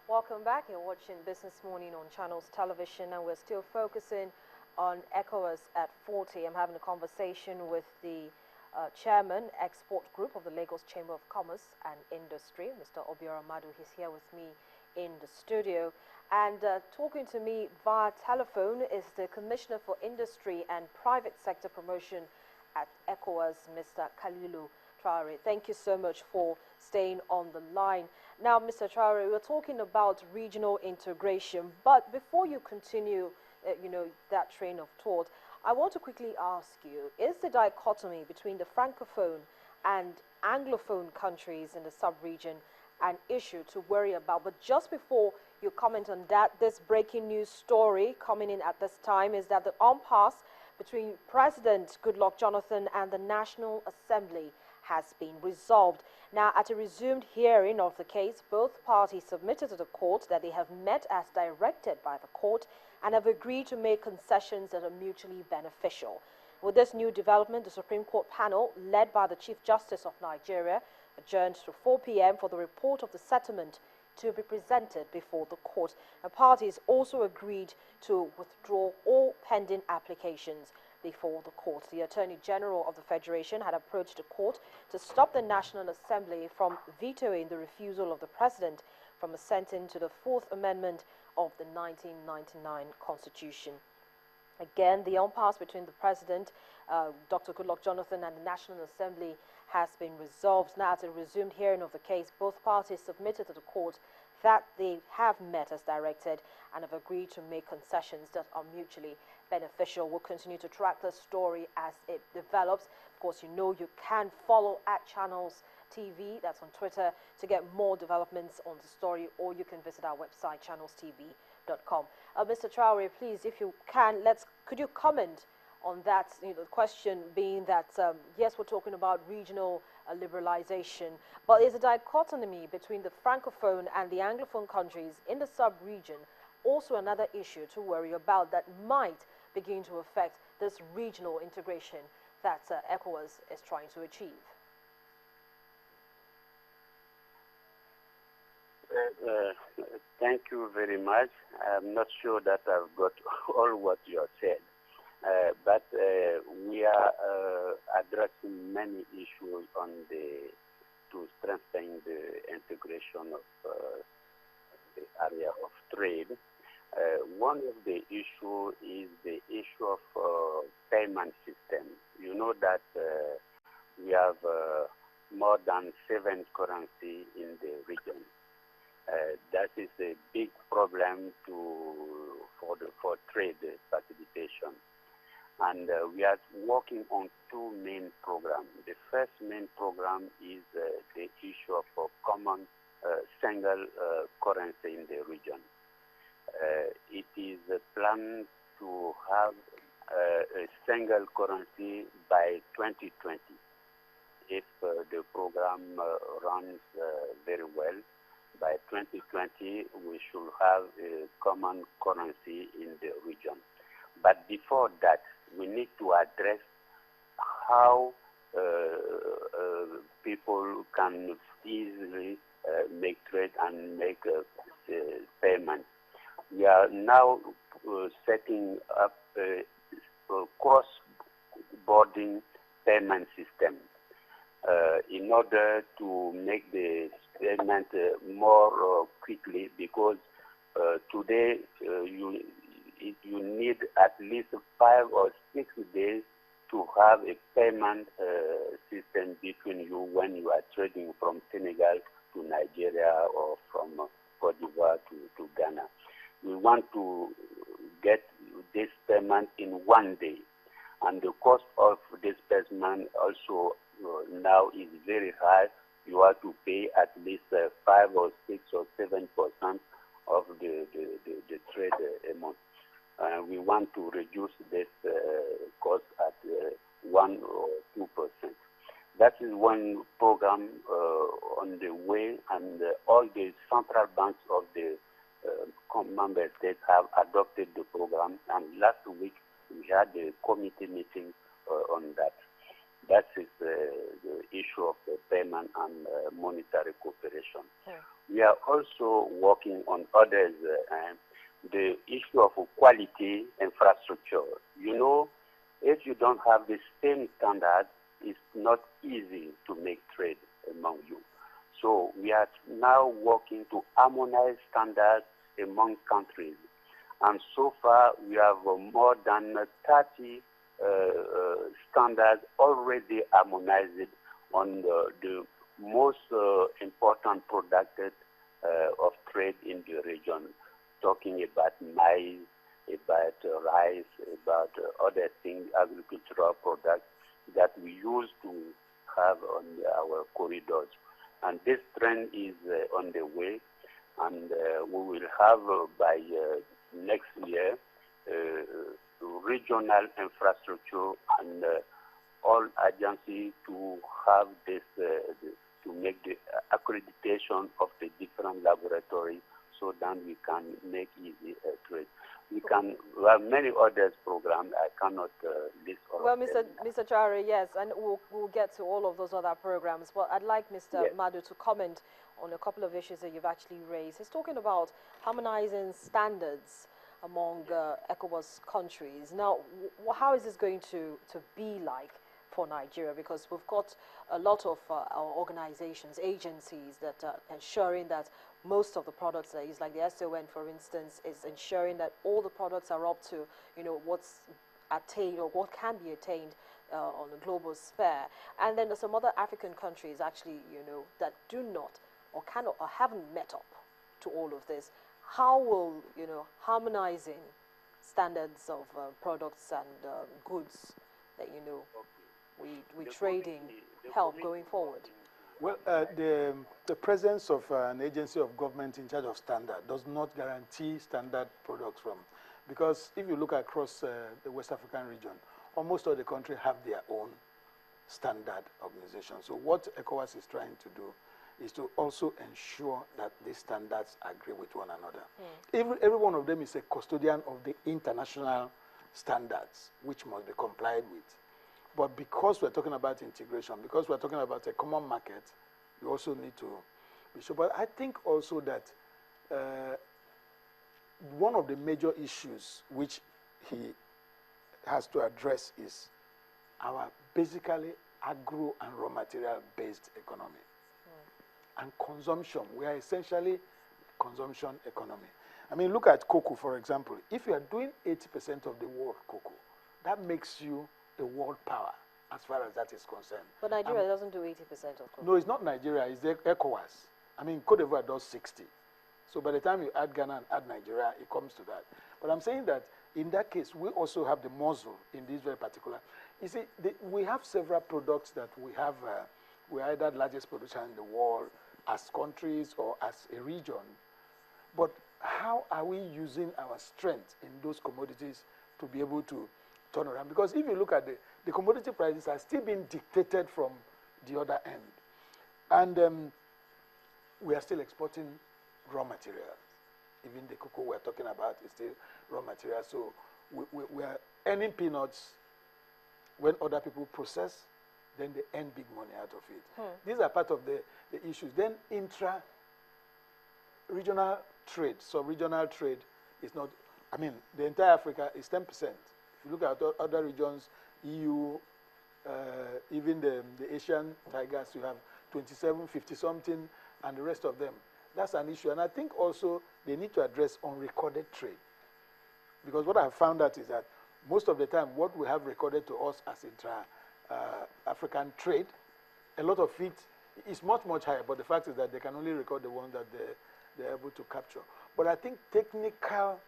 Welcome back. You're watching Business Morning on Channels Television, and we're still focusing on ECOWAS at 40. I'm having a conversation with the chairman, Export Group of the Lagos Chamber of Commerce and Industry, Mr. Obiora Madu. He's here with me in the studio. And talking to me via telephone is the Commissioner for Industry and Private Sector Promotion at ECOWAS, Mr. Kalilu Traore. Thank you so much for staying on the line. Now, Mr. Traore, we're talking about regional integration, but before you continue, that train of thought, I want to quickly ask you, is the dichotomy between the Francophone and Anglophone countries in the sub-region an issue to worry about? But just before you comment on that, this breaking news story coming in at this time is that the impasse between President Goodluck Jonathan and the National Assembly has been resolved. Now, at a resumed hearing of the case, both parties submitted to the court that they have met as directed by the court and have agreed to make concessions that are mutually beneficial. With this new development, the Supreme Court panel, led by the Chief Justice of Nigeria, adjourned to 4 p.m. for the report of the settlement to be presented before the court. The parties also agreed to withdraw all pending applications before the court. The Attorney General of the Federation had approached the court to stop the National Assembly from vetoing the refusal of the President from assenting to the Fourth Amendment of the 1999 Constitution. Again, the impasse between the President, Dr. Goodluck Jonathan, and the National Assembly has been resolved. Now, at a resumed hearing of the case, both parties submitted to the court that they have met as directed and have agreed to make concessions that are mutually beneficial. We'll continue to track this story as it develops. Of course, you can follow at Channels TV, that's on Twitter, to get more developments on the story, or you can visit our website, channelstv.com. Mr. Traore, please, if you can, could you comment on that, the question being that, yes, we're talking about regional liberalization, but there's a dichotomy between the Francophone and the Anglophone countries in the sub-region, also another issue to worry about that might begin to affect this regional integration that ECOWAS is trying to achieve. Thank you very much. I'm not sure that I've got all what you have said. But we are addressing many issues to strengthen the integration of the area of trade. One of the issues is the issue of payment system. You know that we have more than 7 currencies in the region. That is a big problem for trade facilitation. And we are working on 2 main programs. The first main program is the issue of a common single currency in the region. It is planned to have a single currency by 2020. If the program runs very well, by 2020 we should have a common currency in the region. But before that, we need to address how people can easily make trade and make payments. We are now setting up a cross-border payment system in order to make the payment more quickly, because today you need at least 5 or 6 days to have a payment system between you when you are trading from Senegal to Nigeria or from Cote d'Ivoire to Ghana. We want to get this payment in 1 day, and the cost of this payment also now is very high. You have to pay at least 5 or 6 or 7% of the trade amount. We want to reduce this cost at 1 or 2%. That is one program on the way, and all the central banks of the member states have adopted the program. And last week we had a committee meeting on that. That is the issue of payment and monetary cooperation. Yeah. we are also working on others. The issue of quality infrastructure. You know, if you don't have the same standards, it's not easy to make trade among you. So we are now working to harmonize standards among countries. And so far, we have more than 30 standards already harmonized on the most important products of trade in the region, talking about maize, about rice, about other things, agricultural products that we use to have on our corridors. And this trend is on the way, and we will have by next year regional infrastructure and all agencies to have this, to make the accreditation of the different laboratories so that we can make easy trade. We have many other programs. I cannot list all well, of them. Mr. Chare, yes, and we'll get to all of those other programs. But I'd like Mr. Yes. Madu to comment on a couple of issues that you've actually raised. He's talking about harmonizing standards among ECOWAS countries. Now, how is this going to be like for Nigeria? Because we've got a lot of our organizations, agencies that are ensuring that most of the products that is like the SON, for instance, is ensuring that all the products are up to, you know, what's attained or what can be attained on a global sphere. And then there's some other African countries actually, you know, that do not or cannot or haven't met up to all of this. How will, you know, harmonizing standards of products and goods that, you know, we trading help going forward? Well, the presence of an agency of government in charge of standard does not guarantee standard products from, because if you look across the West African region, almost all the countries have their own standard organization. So what ECOWAS is trying to do is to also ensure that these standards agree with one another. Every one of them is a custodian of the international standards, which must be complied with. But because we're talking about integration, because we're talking about a common market, we also need to be sure. But I think also that one of the major issues which he has to address is our basically agro and raw material based economy. And consumption. We are essentially consumption economy. I mean, look at cocoa, for example. If you are doing 80% of the world cocoa, that makes you a world power as far as that is concerned. But Nigeria doesn't do 80% of cocoa. No, it's not Nigeria, it's the ECOWAS. I mean, Cote d'Ivoire does 60. So by the time you add Ghana and add Nigeria, it comes to that. But I'm saying that in that case, we also have the muscle in this very particular. You see, we have several products that we have, we are either the largest producer in the world as countries or as a region. But how are we using our strength in those commodities to be able to turn around? Because if you look at the commodity prices are still being dictated from the other end. And we are still exporting raw materials. Even the cocoa we're talking about is still raw material. So we are earning peanuts when other people process, then they earn big money out of it. These are part of the issues. Then intra-regional trade, so regional trade is not, I mean, the entire Africa is 10%. If you look at other regions, EU, even the Asian tigers, you have 27, 50-something, and the rest of them. That's an issue. And I think also they need to address unrecorded trade. Because what I have found out is that most of the time, what we have recorded to us as intra-African trade, a lot of it is much, much higher. But the fact is that they can only record the ones that they're able to capture. But I think technical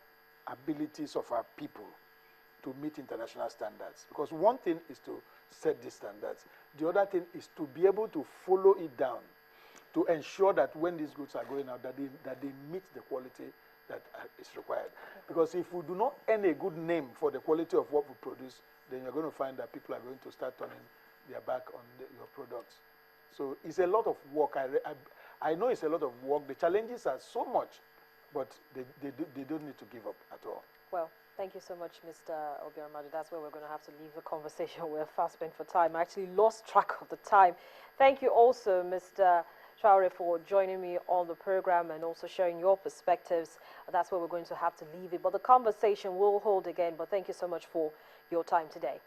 abilities of our people to meet international standards. Because one thing is to set these standards. The other thing is to be able to follow it down, to ensure that when these goods are going out, that they meet the quality that is required. Because if we do not earn a good name for the quality of what we produce, then you're going to find that people are going to start turning their back on your products. So it's a lot of work. I know it's a lot of work. The challenges are so much, but they don't need to give up at all. Well, thank you so much, Mr. Obiora Madu. That's where we're going to have to leave the conversation. We're fast spent for time. I actually lost track of the time. Thank you also, Mr. Traore, for joining me on the program and also sharing your perspectives. That's where we're going to have to leave it. But the conversation will hold again. But thank you so much for your time today.